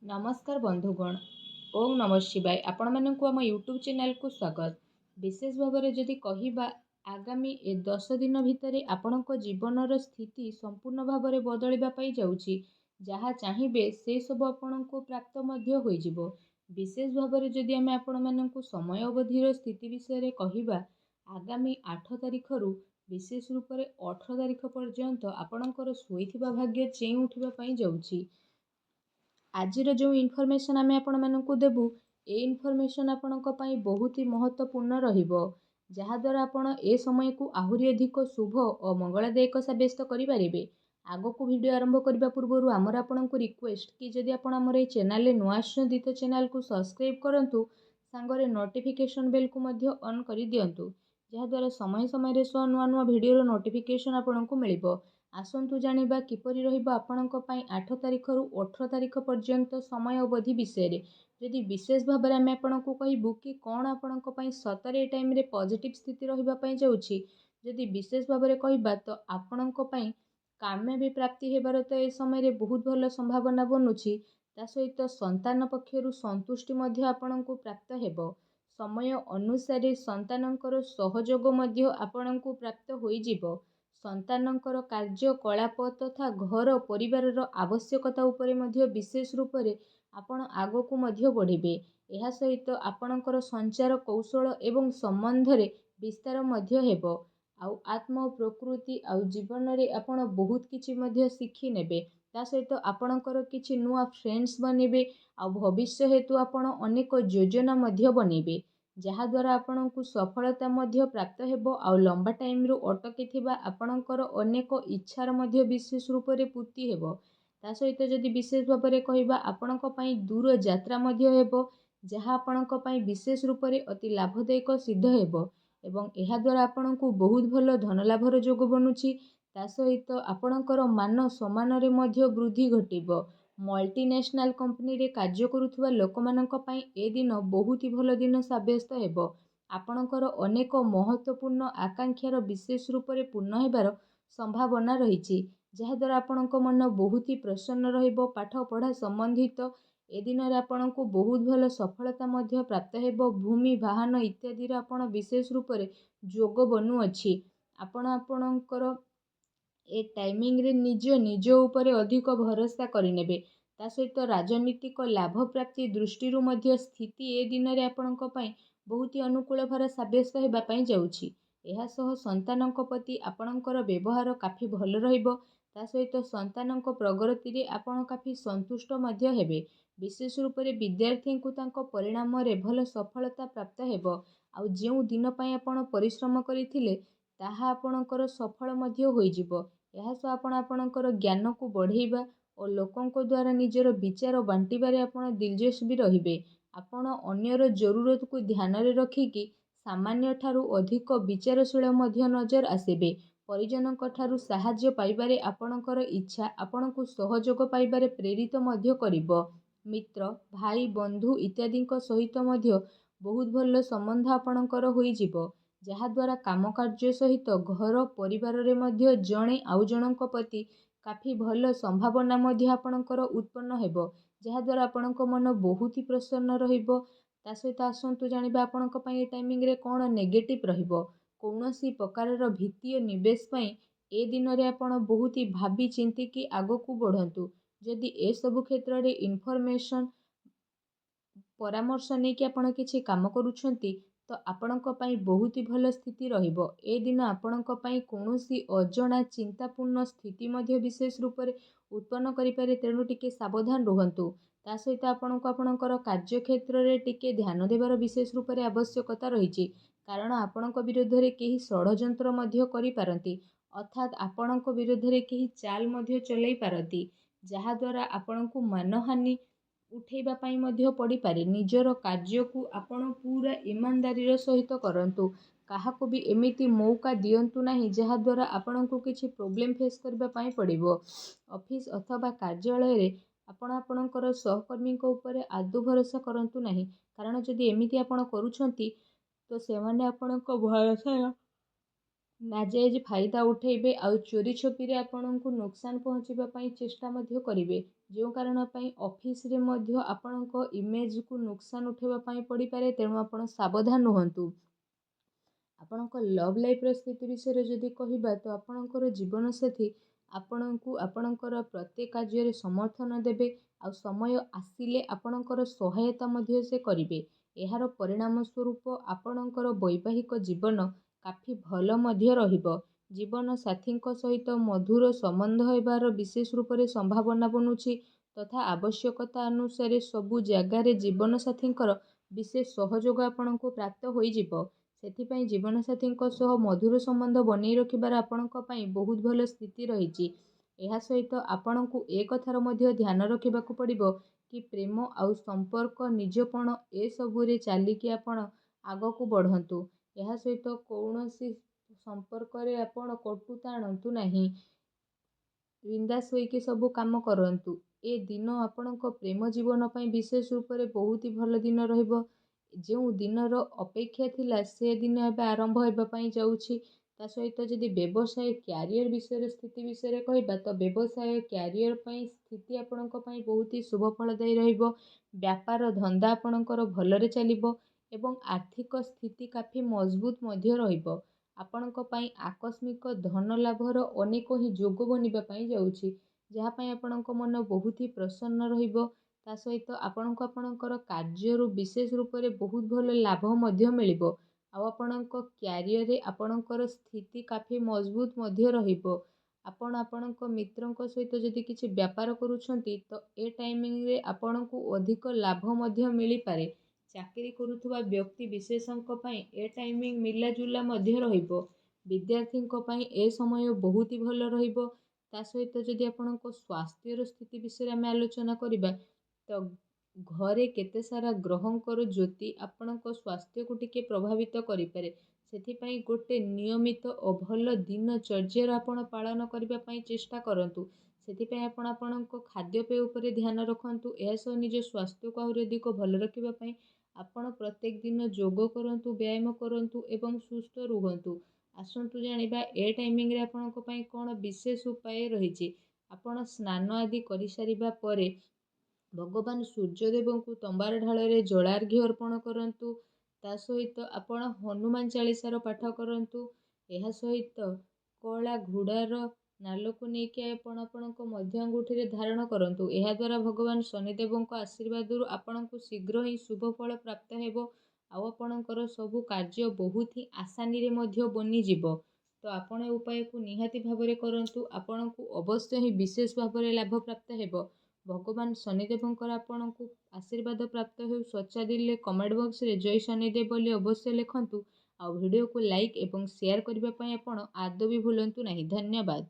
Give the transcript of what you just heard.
नमस्कार बंधुगण। ओम नमः शिवाय। आपण मानक आम यूट्यूब चैनल को स्वागत। विशेष भाव में जदि कहवा आगामी 10 दिन भितर आपण जीवनर स्थिति संपूर्ण भाव में बदलवाई जाऊँगी। जहाँ चाहिए से सब आपण को प्राप्त हो। विशेष भाव में जदि आम आपण मानक समय अवधिर स्थिति विषय कहवा आगामी 8 तारिख रु विशेष रूप से 18 तारिख पर्यंत आपणकर शोइथिबा भाग्य चेई उठिबापई जाउछि। आजिर जो इनफॉरमेशन आम आपण देबू ए इनफॉरमेशन आपणक पई बहुत ही महत्वपूर्ण रहिबो। जहाद्वारा आपण ए समय को आहुरी अधिक शुभ और मंगलदायक सब्यस्त करें। आगो को वीडियो आरंभ करने पूर्व आमर आपण को रिक्वेस्ट कि जदि आपण आमर ए चैनल नुआ आछंती तो चैनल को सब्सक्राइब करंतु, सांगरे नोटिफिकेशन बेल को मध्य ऑन कर दियंतु, जहाद्वारा समय समय रे सो नुआ नुआ वीडियो नोटिफिकेशन आपण को मिलिबो। आसंतु जानिबा किपरि रहिबो आपणक पई 8 तारिख रु 18 तारिख पर्यंत समय अवधि विषय। जदि विशेष भाव में आम आपको कहबू कि कौन आपणक पई सतरे टाइम रे पॉजिटिव स्थिति रहिबा पई जाउछि। जदि विशेष भाव में कहबा तो आपणक पई काम्य भी प्राप्ति हेबार तो ए समय रे बहुत भल संभावना बनुछि। ता सहित संतान पक्षरु संतुष्टि मध्य आपणको प्राप्त हेबो। समय अनुसार संतानकर सहयोग मध्य आपणको प्राप्त होई जिवो। संतानकर कार्यकलाप तथा घर परिवार आवश्यकता उपरे मध्य विशेष रूप से आपण आगो को मध्य बढ़िबे। एहा सहित आपणकर संचार कौशल एवं संबंध रे विस्तार मध्य हेबो। आउ आत्म प्रकृति आउ जीवन रे आपण बहुत किछि मध्य सीखी नेबे। ता सहित आपणकर किछि नुआ फ्रेंड्स बनिबे। आउ भविष्य हेतु आपण अनेक योजना मध्य बनिबे, जहाद्वारा आपण को सफलता मध्य प्राप्त हेबो। आउ लंबा टाइम रु अटकी थिबा आपणकर अनेक इच्छार मध्य विशेष रूप से पूर्ति हेबो। ता सहित जदि विशेष भाव में कहबा आपणक पई दूर यात्रा मध्य हेबो, जहाँ आपणक पई विशेष रूप से अति लाभदायक सिद्ध हेबो। एवं एहा द्वारा आपण को बहुत भल धन लाभर जोग बनुछि। ता सहित आपणकर मान सम्मान रे मध्य वृद्धि घटिबो। मल्टीनेशनल कंपनी रे कार्य करुथुवा लोकमानक पई ए दिन बहुत ही भल दिन साब्यस्त हेबो। आपणकर अनेक महत्वपूर्ण आकांक्षार विशेष रूप से पूर्ण हेबार संभावना रही, जहाद्वारा आपणक मन बहुत ही प्रसन्न रहिबो। पाठ पढ़ा संबंधित ए दिन आपण को बहुत भल सफलता मध्य प्राप्त हेबो। भूमि वाहन इत्यादि आपण विशेष रूप से जोग बनु अछि। आपण आपणकर ए टाइमिंग रे निज उपरे अधिक भरोसा करिनेबे। ता सहित राजनीतिक लाभ प्राप्ति दृष्टि मध्य स्थिति ए दिन रे आपणक पई बहुत ही अनुकूल भर साब्यस्त हेबा पई जाउछि। एहा सह संतानक प्रति आपणकर व्यवहार काफी भल रहिबो। ता सहित संतानक प्रगति रे आपण काफी संतुष्ट मध्य हेबे। विशेष रूप से विद्यार्थी को तांको परिणाम रे भल सफलता प्राप्त हेबो। आउ जेउ दिन पई आपण परिश्रम करिथिले ताहा आपणकर सफल मध्य होई जिवो। एहा सह आपण आपणकर ज्ञान को बढ़ेबा और लोकंक द्वारा निजर विचार बांटिबारे आपण दिलजस भी रहिबे। आपण अन्यर जरूरत को ध्यान रे रखिकी सामान्य ठारू अधिक विचारशील मध्य नजर आसेबे। परिजनक ठारू साहाय्य पाइबारे आपणकर इच्छा आपणको सहयोग पाइबारे प्रेरित मध्य करिबो। मित्र भाई बंधु इत्यादि सहित मध्य बहुत भल संबंध आपणकर होई जिवो, जहाद्वारा काम कार्य सहित घर परिवार रे मध्य जणे आउ जणक प्रति काफी भल संभावना मध्य आपणकर उत्पन्न हेबो, जहाद्वारा आपणक मन बहुत ही प्रसन्न रहिबो। ता सहित आसंतु जानिबा आपणक पई टाइमिंग रे कोन नेगेटिव रहिबो। कौनसी प्रकार भीतीय निवेश पई ए दिन रे आपण बहुत ही भाबी चिंती कि आगो को बढ़ंतु। जदि ए सब क्षेत्र रे इनफॉरमेशन परामर्श नहीं कि आपण किछि काम करूछंती तो आपणक पई बहुत ही भल स्थिति रहिबो। ए दिन आपणक पई कौनसी अजଣା चिंतापूर्ण स्थिति मध्य विशेष रूप से उत्पन्न करि पारे, तेणु टिके सावधान रुहंतु। ता सहित आपणक आपणकर कार्य क्षेत्र रे टिके ध्यान देबार विशेष रूप से आवश्यकता रहिछि, कारण आपणक विरोध रे केही षडयंत्र मध्य करि पारंती, अर्थात आपणक विरोध रे केही चाल मध्य चलाई पारंती, जहा द्वारा आपणको मानहानि उठेबा पाई मध्य पड़ी पारे। निजर कार्य को आपण पूरा ईमानदारी सहित करंतु। काहाको भी एमिति मौका दियंतु नाही जहा द्वारा आपणको किछि प्रॉब्लम फेस करबा पाई पड़िबो। ऑफिस अथवा कार्यालय रे आपण आपणकर सहकर्मी को ऊपर आदौ भरोसा करंतु नाही, कारण जदि एमिति आपण करूछंती तो सेमाने आपणको भरोसा ନାଜାୟଜ ଫାଇଦା ଉଠାଇବେ ଆଉ ଚୋରି ଛପିରେ ଆପଣଙ୍କୁ ନୋକସାନ ପହଞ୍ଚିବା ପାଇଁ ଚେଷ୍ଟା ମଧ୍ୟ କରିବେ, ଯେଉଁ କାରଣ ପାଇଁ ଅଫିସରେ ମଧ୍ୟ ଆପଣଙ୍କ ଇମେଜକୁ ନୋକସାନ ଉଠାଇବା ପାଇଁ ପଡ଼ିପାରେ। ତେଣୁ ଆପଣ ସାବଧାନ ରୁହନ୍ତୁ। ଆପଣଙ୍କ ଲଭ୍ ଲାଇଫ୍ର ସ୍ଥିତି ବିଷୟରେ ଯଦି କହିବା ତ ଆପଣଙ୍କର ଜୀବନସାଥୀ ଆପଣଙ୍କୁ ଆପଣଙ୍କର ପ୍ରତ୍ୟେକ କାର୍ଯ୍ୟରେ ସମର୍ଥନ ଦେବେ ଆଉ ସମୟ ଆସିଲେ ଆପଣଙ୍କର ସହାୟତା ମଧ୍ୟ ସେ କରିବେ। ଏହାର ପରିଣାମ ସ୍ୱରୂପ ଆପଣଙ୍କର ବୈବାହିକ ଜୀବନ କାଫି ଭଲ ମଧ୍ୟ ରହିବ। ଜୀବନ ସାଥୀଙ୍କ ସହିତ ମଧୁର ସମ୍ବନ୍ଧ ହେବାର ବିଶେଷ ରୂପରେ ସମ୍ଭାବନା ବନୁଛି ତଥା ଆବଶ୍ୟକତା ଅନୁସାରେ ସବୁ ଜାଗାରେ ଜୀବନସାଥୀଙ୍କର ବିଶେଷ ସହଯୋଗ ଆପଣଙ୍କୁ ପ୍ରାପ୍ତ ହୋଇଯିବ। ସେଥିପାଇଁ ଜୀବନସାଥୀଙ୍କ ସହ ମଧୁର ସମ୍ବନ୍ଧ ବନେଇ ରଖିବାର ଆପଣଙ୍କ ପାଇଁ ବହୁତ ଭଲ ସ୍ଥିତି ରହିଛି। ଏହା ସହିତ ଆପଣଙ୍କୁ ଏ କଥାର ମଧ୍ୟ ଧ୍ୟାନ ରଖିବାକୁ ପଡ଼ିବ କି ପ୍ରେମ ଆଉ ସମ୍ପର୍କ ନିଜପଣ ଏସବୁରେ ଚାଲିକି ଆପଣ ଆଗକୁ ବଢ଼ନ୍ତୁ। ଏହା ସହିତ କୌଣସି ସମ୍ପର୍କରେ ଆପଣ କଟୁତା ଆଣନ୍ତୁ ନାହିଁ। ବିନ୍ଦାସ ହୋଇକି ସବୁ କାମ କରନ୍ତୁ। ଏ ଦିନ ଆପଣଙ୍କ ପ୍ରେମ ଜୀବନ ପାଇଁ ବିଶେଷ ରୂପରେ ବହୁତ ହି ଭଲ ଦିନ ରହିବ। ଯେଉଁ ଦିନର ଅପେକ୍ଷା ଥିଲା ସେ ଦିନ ଏବେ ଆରମ୍ଭ ହେବା ପାଇଁ ଯାଉଛି। ତା ସହିତ ଯଦି ବ୍ୟବସାୟ କ୍ୟାରିୟର ବିଷୟରେ ସ୍ଥିତି ବିଷୟରେ କହିବା ତ ବ୍ୟବସାୟ କ୍ୟାରିୟର ପାଇଁ ସ୍ଥିତି ଆପଣଙ୍କ ପାଇଁ ବହୁତ ହି ଶୁଭ ଫଳଦାୟୀ ରହିବ। ବ୍ୟାପାର ଧନ୍ଦା ଆପଣଙ୍କର ଭଲରେ ଚାଲିବ ଏବଂ ଆର୍ଥିକ ସ୍ଥିତି କାଫି ମଜବୁତ ମଧ୍ୟ ରହିବ। ଆପଣଙ୍କ ପାଇଁ ଆକସ୍ମିକ ଧନ ଲାଭର ଅନେକ ହିଁ ଯୋଗ ବନିବା ପାଇଁ ଯାଉଛି, ଯାହା ପାଇଁ ଆପଣଙ୍କ ମନ ବହୁତ ହି ପ୍ରସନ୍ନ ରହିବ। ତା ସହିତ ଆପଣଙ୍କୁ ଆପଣଙ୍କର କାର୍ଯ୍ୟରୁ ବିଶେଷ ରୂପରେ ବହୁତ ଭଲ ଲାଭ ମଧ୍ୟ ମିଳିବ ଆଉ ଆପଣଙ୍କ କ୍ୟାରିୟରରେ ଆପଣଙ୍କର ସ୍ଥିତି କାଫି ମଜବୁତ ମଧ୍ୟ ରହିବ। ଆପଣ ଆପଣଙ୍କ ମିତ୍ରଙ୍କ ସହିତ ଯଦି କିଛି ବ୍ୟାପାର କରୁଛନ୍ତି ତ ଏ ଟାଇମିଂରେ ଆପଣଙ୍କୁ ଅଧିକ ଲାଭ ମଧ୍ୟ ମିଳିପାରେ। ଚାକିରି କରୁଥିବା ବ୍ୟକ୍ତି ବିଶେଷଙ୍କ ପାଇଁ ଏ ଟାଇମିଂ ମିଲାଜୁଲା ମଧ୍ୟ ରହିବ। ବିଦ୍ୟାର୍ଥୀଙ୍କ ପାଇଁ ଏ ସମୟ ବହୁତ ହି ଭଲ ରହିବ। ତା ସହିତ ଯଦି ଆପଣଙ୍କ ସ୍ୱାସ୍ଥ୍ୟର ସ୍ଥିତି ବିଷୟରେ ଆମେ ଆଲୋଚନା କରିବା ତ ଘରେ କେତେ ସାରା ଗ୍ରହଙ୍କର ଜ୍ୟୋତି ଆପଣଙ୍କ ସ୍ୱାସ୍ଥ୍ୟକୁ ଟିକେ ପ୍ରଭାବିତ କରିପାରେ। ସେଥିପାଇଁ ଗୋଟେ ନିୟମିତ ଓ ଭଲ ଦିନଚର୍ଯ୍ୟାର ଆପଣ ପାଳନ କରିବା ପାଇଁ ଚେଷ୍ଟା କରନ୍ତୁ। ସେଥିପାଇଁ ଆପଣ ଆପଣଙ୍କ ଖାଦ୍ୟପେୟ ଉପରେ ଧ୍ୟାନ ରଖନ୍ତୁ। ଏହା ସହ ନିଜ ସ୍ୱାସ୍ଥ୍ୟକୁ ଆହୁରି ଅଧିକ ଭଲ ରଖିବା ପାଇଁ ଆପଣ ପ୍ରତ୍ୟେକ ଦିନ ଯୋଗ କରନ୍ତୁ, ବ୍ୟାୟାମ କରନ୍ତୁ ଏବଂ ସୁସ୍ଥ ରୁହନ୍ତୁ। ଆସନ୍ତୁ ଜାଣିବା ଏ ଟାଇମିଂରେ ଆପଣଙ୍କ ପାଇଁ କ'ଣ ବିଶେଷ ଉପାୟ ରହିଛି। ଆପଣ ସ୍ନାନ ଆଦି କରିସାରିବା ପରେ ଭଗବାନ ସୂର୍ଯ୍ୟଦେବଙ୍କୁ ତମ୍ବାର ଢାଳରେ ଜଳାର୍ଘ୍ୟ ଅର୍ପଣ କରନ୍ତୁ। ତା ସହିତ ଆପଣ ହନୁମାନ ଚାଳିଶାର ପାଠ କରନ୍ତୁ। ଏହା ସହିତ କଳା ଘୋଡ଼ାର ନାଲକୁ ନେଇକି ଆପଣ ଆପଣଙ୍କ ମଧ୍ୟ ଆଙ୍ଗୁଠିରେ ଧାରଣ କରନ୍ତୁ। ଏହାଦ୍ୱାରା ଭଗବାନ ଶନିଦେବଙ୍କ ଆଶୀର୍ବାଦରୁ ଆପଣଙ୍କୁ ଶୀଘ୍ର ହିଁ ଶୁଭ ଫଳ ପ୍ରାପ୍ତ ହେବ ଆଉ ଆପଣଙ୍କର ସବୁ କାର୍ଯ୍ୟ ବହୁତ ହିଁ ଆସାନୀରେ ମଧ୍ୟ ବନିଯିବ। ତ ଆପଣ ଏ ଉପାୟକୁ ନିହାତି ଭାବରେ କରନ୍ତୁ। ଆପଣଙ୍କୁ ଅବଶ୍ୟ ହିଁ ବିଶେଷ ଭାବରେ ଲାଭ ପ୍ରାପ୍ତ ହେବ। ଭଗବାନ ଶନିଦେବଙ୍କର ଆପଣଙ୍କୁ ଆଶୀର୍ବାଦ ପ୍ରାପ୍ତ ହେଉ। ସଚ୍ଚା କମେଣ୍ଟ ବକ୍ସରେ ଜୟ ଶନିଦେବ ବୋଲି ଅବଶ୍ୟ ଲେଖନ୍ତୁ ଆଉ ଭିଡ଼ିଓକୁ ଲାଇକ୍ ଏବଂ ସେୟାର କରିବା ପାଇଁ ଆପଣ ଆଦୌ ବି ଭୁଲନ୍ତୁ ନାହିଁ। ଧନ୍ୟବାଦ।